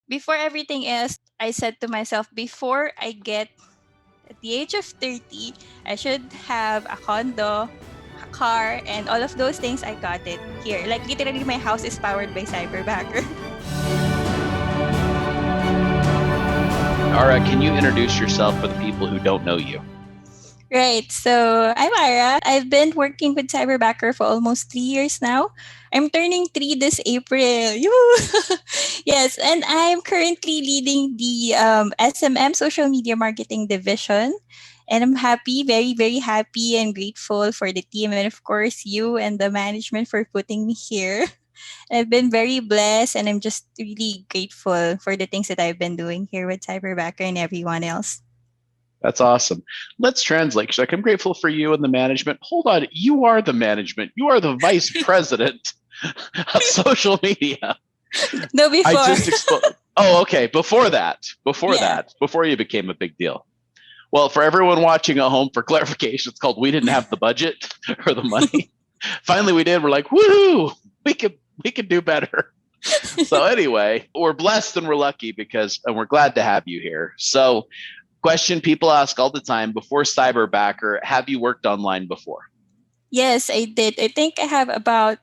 before everything else, I said to myself, before I get at the age of 30, I should have a condo, a car, and all of those things. I got it here. Like literally, my house is powered by Cyberbacker. Arra, can you introduce yourself for the people who don't know you? Right. So I'm Arra. I've been working with Cyberbacker for almost 3 years now. I'm turning three this April. Yoo! Yes, and I'm currently leading the SMM social media marketing division. And I'm happy, very, very happy and grateful for the team and of course you and the management for putting me here. I've been very blessed and I'm just really grateful for the things that I've been doing here with Cyberbacker and everyone else. That's awesome. Let's translate. She's like, I'm grateful for you and the management. Hold on. You are the management. You are the vice president of social media. No, I before. just exposed. Oh, okay. Before Yeah. that, before you became a big deal. Well, for everyone watching at home, for clarification, it's called We Didn't Have the Budget or the money. Finally, we did. We're like, woohoo! We could do better. So anyway, we're blessed and we're lucky and we're glad to have you here. So question people ask all the time before Cyberbacker, have you worked online before? Yes, I did. I think I have about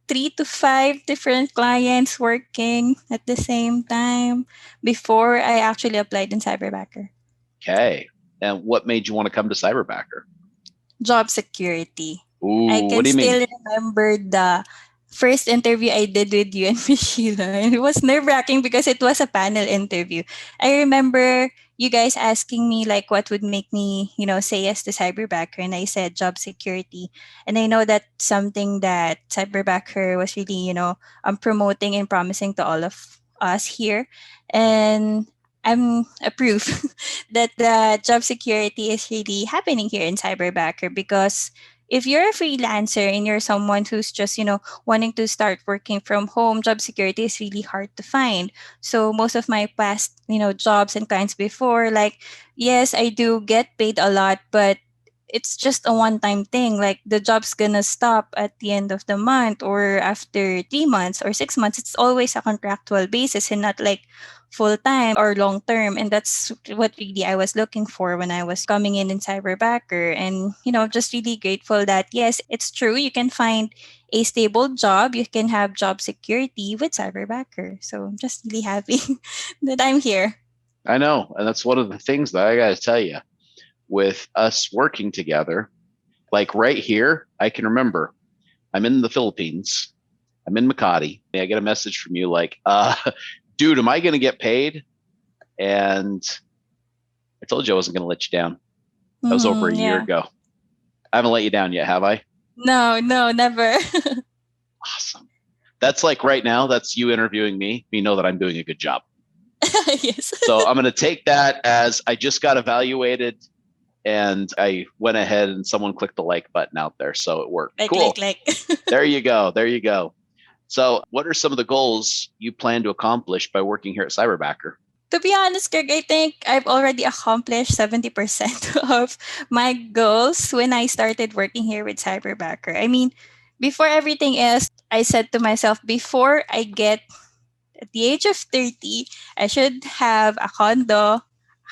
3 to 5 different clients working at the same time before I actually applied in Cyberbacker. Okay. And what made you want to come to Cyberbacker? Job security. I Ooh, what can do you mean? still remember the first interview I did with you and Miss Sheila. And it was nerve wracking because it was a panel interview. I remember you guys asking me like what would make me, say yes to Cyberbacker. And I said job security. And I know that's something that Cyberbacker was really, promoting and promising to all of us here. And I'm a proof that the job security is really happening here in Cyberbacker because if you're a freelancer and you're someone who's just, wanting to start working from home, job security is really hard to find. So most of my past, jobs and clients before, like, yes, I do get paid a lot, but it's just a one-time thing. Like the job's gonna stop at the end of the month or after 3 months or 6 months. It's always a contractual basis and not like full time or long term. And that's what really I was looking for when I was coming in Cyberbacker. And, just really grateful that, yes, it's true. You can find a stable job. You can have job security with Cyberbacker. So I'm just really happy that I'm here. I know. And that's one of the things that I got to tell you with us working together. Like right here, I can remember I'm in the Philippines. I'm in Makati. I get a message from you like, dude, am I going to get paid? And I told you I wasn't going to let you down. That was over a year Yeah. ago. I haven't let you down yet, have I? No, no, never. Awesome. That's like right now, that's you interviewing me. You know that I'm doing a good job. Yes. So I'm going to take that as I just got evaluated and I went ahead and someone clicked the like button out there. So it worked. Cool. Like. There you go. There you go. So what are some of the goals you plan to accomplish by working here at Cyberbacker? To be honest, Greg, I think I've already accomplished 70% of my goals when I started working here with Cyberbacker. I mean, before everything else, I said to myself, before I get at the age of 30, I should have a condo,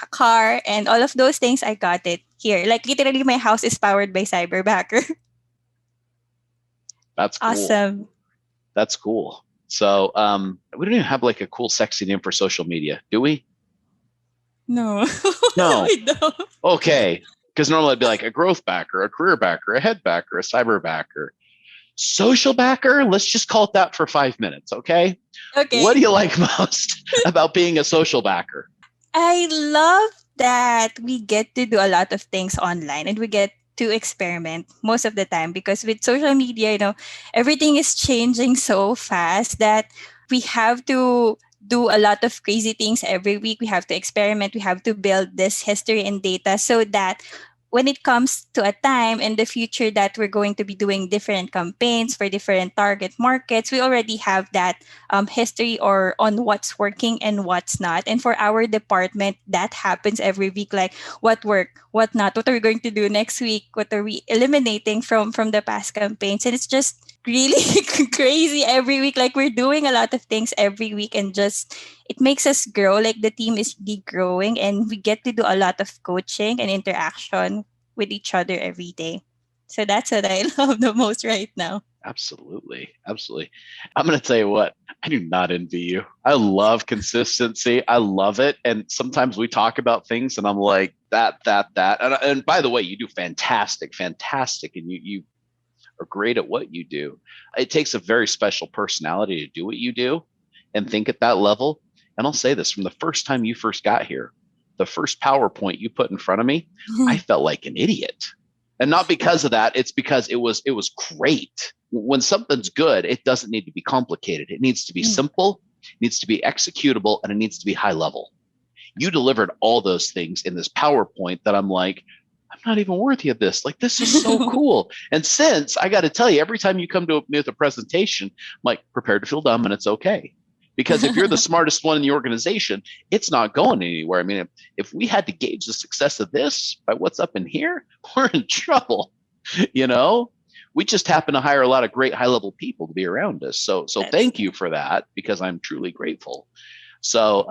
a car, and all of those things. I got it here. Like literally, my house is powered by Cyberbacker. That's cool. Awesome. That's cool. So we don't even have like a cool, sexy name for social media, do we? No. No. We don't. Okay. Because normally I'd be like a growth backer, a career backer, a head backer, a cyber backer. Social backer, let's just call it that for 5 minutes, okay? What do Okay. you like most about being a social backer? I love that we get to do a lot of things online and we get to experiment most of the time because with social media, everything is changing so fast that we have to do a lot of crazy things every week. We have to experiment. We have to build this history and data so that when it comes to a time in the future that we're going to be doing different campaigns for different target markets, we already have that history or on what's working and what's not. And for our department, that happens every week. Like what worked, what not, what are we going to do next week, what are we eliminating from the past campaigns, and it's just really crazy every week. Like we're doing a lot of things every week, and just it makes us grow. Like the team is really growing, and we get to do a lot of coaching and interaction with each other every day. So that's what I love the most right now. Absolutely. Absolutely. I'm going to tell you what, I do not envy you. I love consistency. I love it. And sometimes we talk about things and I'm like, that. And by the way, you do fantastic, fantastic. And you are great at what you do. It takes a very special personality to do what you do and think at that level. And I'll say this from the first time you first got here, the first PowerPoint you put in front of me, I felt like an idiot. And not because of that, it's because it was great. When something's good, it doesn't need to be complicated. It needs to be simple, it needs to be executable, and it needs to be high level. You delivered all those things in this PowerPoint that I'm like, I'm not even worthy of this. Like, this is so cool. And since I got to tell you, every time you come to me with a presentation, I'm like, prepared to feel dumb and it's okay. Because if you're the smartest one in the organization, it's not going anywhere. I mean, if we had to gauge the success of this by what's up in here, we're in trouble. You know, we just happen to hire a lot of great high level people to be around us. So That's thank you for that, because I'm truly grateful. So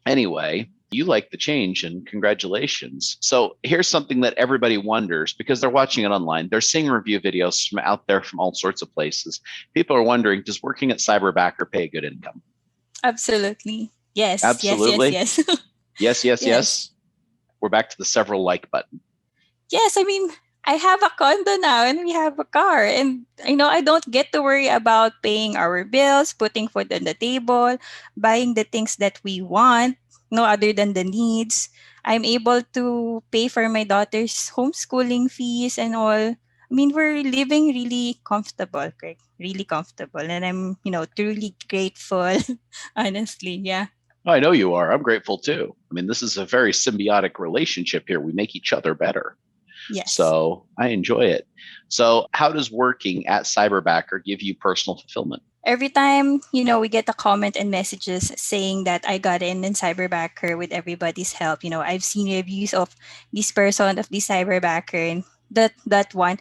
anyway, you like the change and congratulations. So here's something that everybody wonders, because they're watching it online. They're seeing review videos from out there from all sorts of places. People are wondering, does working at Cyberbacker pay a good income? absolutely yes, yes, yes, Absolutely. yes. Yes, yes, Yes. yes. We're back to the several like button. Yes, I mean, I have a condo now and we have a car. And I don't get to worry about paying our bills, putting food on the table, buying the things that we want, no other than the needs. I'm able to pay for my daughter's homeschooling fees and all. I mean, we're living really comfortable, Greg. Really comfortable. And I'm, truly grateful. Honestly, yeah. Oh, I know you are. I'm grateful too. I mean, this is a very symbiotic relationship here. We make each other better. Yes. So I enjoy it. So, how does working at Cyberbacker give you personal fulfillment? Every time, we get a comment and messages saying that I got in Cyberbacker with everybody's help. I've seen reviews of this person, of this Cyberbacker, and that one.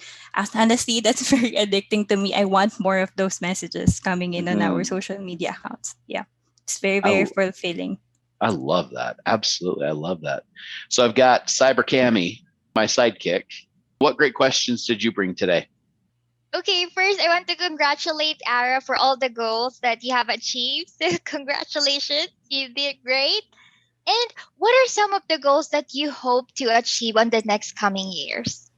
Honestly, that's very addicting to me. I want more of those messages coming in on our Mm-hmm. social media accounts. Yeah. It's very, I, very fulfilling. I love that. Absolutely. I love that. So, I've got Cyber Cami, my sidekick. What great questions did you bring today? Okay, first I want to congratulate Arra for all the goals that you have achieved. So congratulations, you did great. And what are some of the goals that you hope to achieve on the next coming years?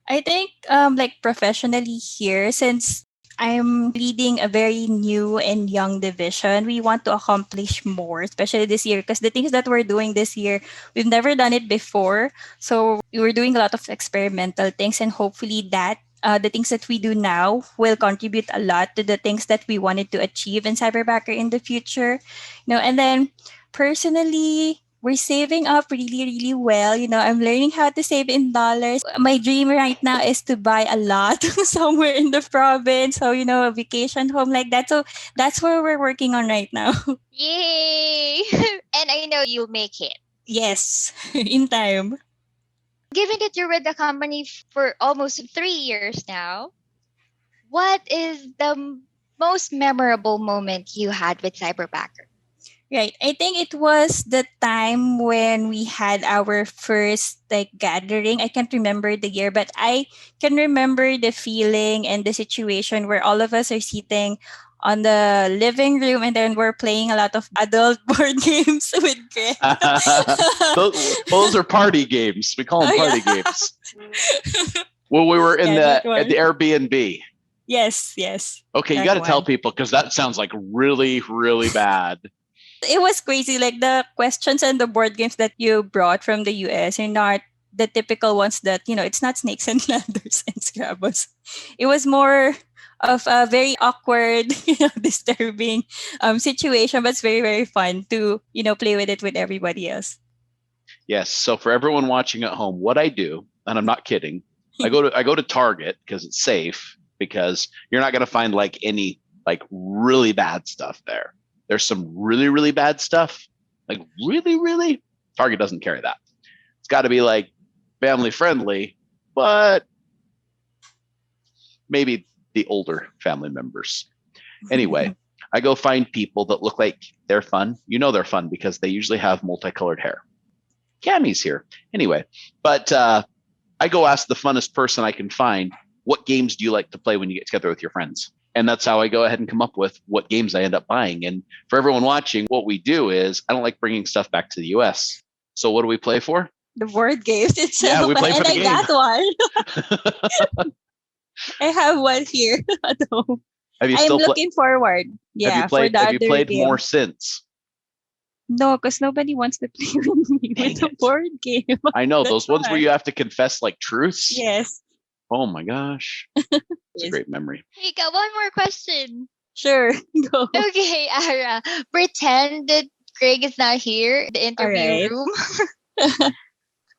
I think like professionally here, since I'm leading a very new and young division, we want to accomplish more, especially this year, because the things that we're doing this year, we've never done it before. So we were doing a lot of experimental things, and hopefully that the things that we do now will contribute a lot to the things that we wanted to achieve in Cyberbacker in the future. And then personally, we're saving up really, really well. I'm learning how to save in dollars. My dream right now is to buy a lot somewhere in the province. So, a vacation home like that. So that's where we're working on right now. Yay! And I know you'll make it. Yes, in time. Given that you're with the company for almost 3 years now, what is the most memorable moment you had with Cyberbacker? Right. I think it was the time when we had our first like gathering. I can't remember the year, but I can remember the feeling and the situation where all of us are sitting on the living room and then we're playing a lot of adult board games with Greg. Those are party games. We call them Oh party yeah. games. Well, we were in Yeah, that at the one. Airbnb. Yes, yes. Okay, you That got to tell one. people, because that sounds like really, really bad. It was crazy. Like the questions and the board games that you brought from the US are not the typical ones that, it's not snakes and ladders and scrabbles. It was more of a very awkward, disturbing situation, but it's very, very fun to, play with it with everybody else. Yes. So for everyone watching at home, what I do, and I'm not kidding, I go to Target because it's safe, because you're not going to find like any like really bad stuff there. There's some really, really bad stuff, like really, really. Target doesn't carry that. It's got to be like family friendly, but maybe the older family members. Anyway, I go find people that look like they're fun. You know they're fun because they usually have multicolored hair. Cammy's here. Anyway, but I go ask the funnest person I can find, what games do you like to play when you get together with your friends? And that's how I go ahead and come up with what games I end up buying. And for everyone watching, what we do is I don't like bringing stuff back to the US. So what do we play for? The board games itself. Yeah, we play for the I game. got one. I have one here at home. Have you I'm still looking forward. Yeah, have you played, for the have you other played game. more since? No, because nobody wants to play with me Dang with the it. board game. I know That's those ones where why. you have to confess like truths. Yes. Oh my gosh. It's a Yes. great memory. Hey, got one more question. Sure. Go. Okay, Ara, pretend that Craig is not here in the interview Alright. room.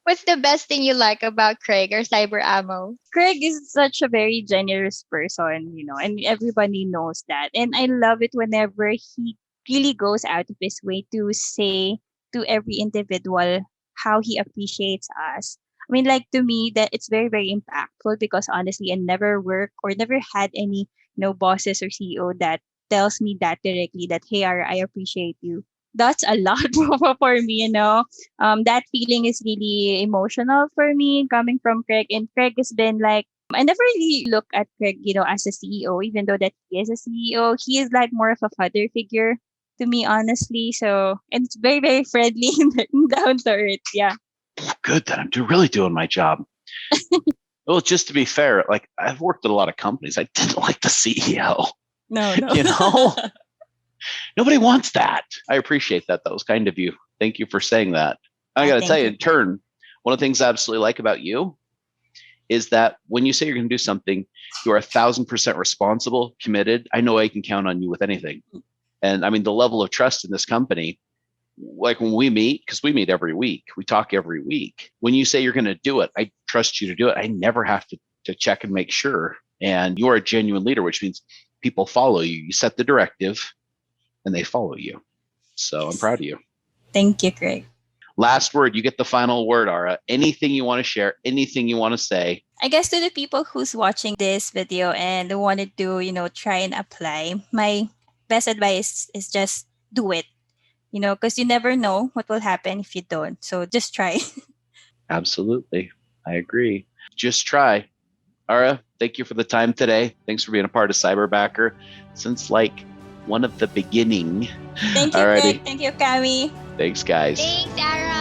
What's the best thing you like about Craig or Cyber Ammo? Craig is such a very generous person, and everybody knows that. And I love it whenever he really goes out of his way to say to every individual how he appreciates us. I mean, like to me, that it's very, very impactful because honestly, I never work or never had any, bosses or CEO that tells me that directly that, hey, Ara, I appreciate you. That's a lot for me. That feeling is really emotional for me coming from Craig. And Craig has been like, I never really look at Craig, as a CEO, even though that he is a CEO. He is like more of a father figure to me, honestly. So, and it's very, very friendly and down to earth. Yeah. Good that I'm really doing my job. Well, just to be fair, like I've worked at a lot of companies. I didn't like the CEO. No. You know? Nobody wants that. I appreciate that. That was kind of you. Thank you for saying that. I got to Thank tell you, you. in turn, one of the things I absolutely like about you is that when you say you're going to do something, you are 1,000% responsible, committed. I know I can count on you with anything. And I mean, the level of trust in this company, like when we meet, because we meet every week, we talk every week. When you say you're going to do it, I trust you to do it. I never have to check and make sure. And you're a genuine leader, which means people follow you. You set the directive and they follow you. So I'm proud of you. Thank you, Craig. Last word, you get the final word, Arra. Anything you want to share, anything you want to say. I guess to the people who's watching this video and wanted to, try and apply, my best advice is just do it, because you never know what will happen if you don't. So just try. Absolutely. I agree. Just try. Arra, thank you for the time today. Thanks for being a part of Cyberbacker since like one of the beginning. Thank you, Alrighty. Craig. Thank you, Cami. Thanks, guys. Thanks, Ara.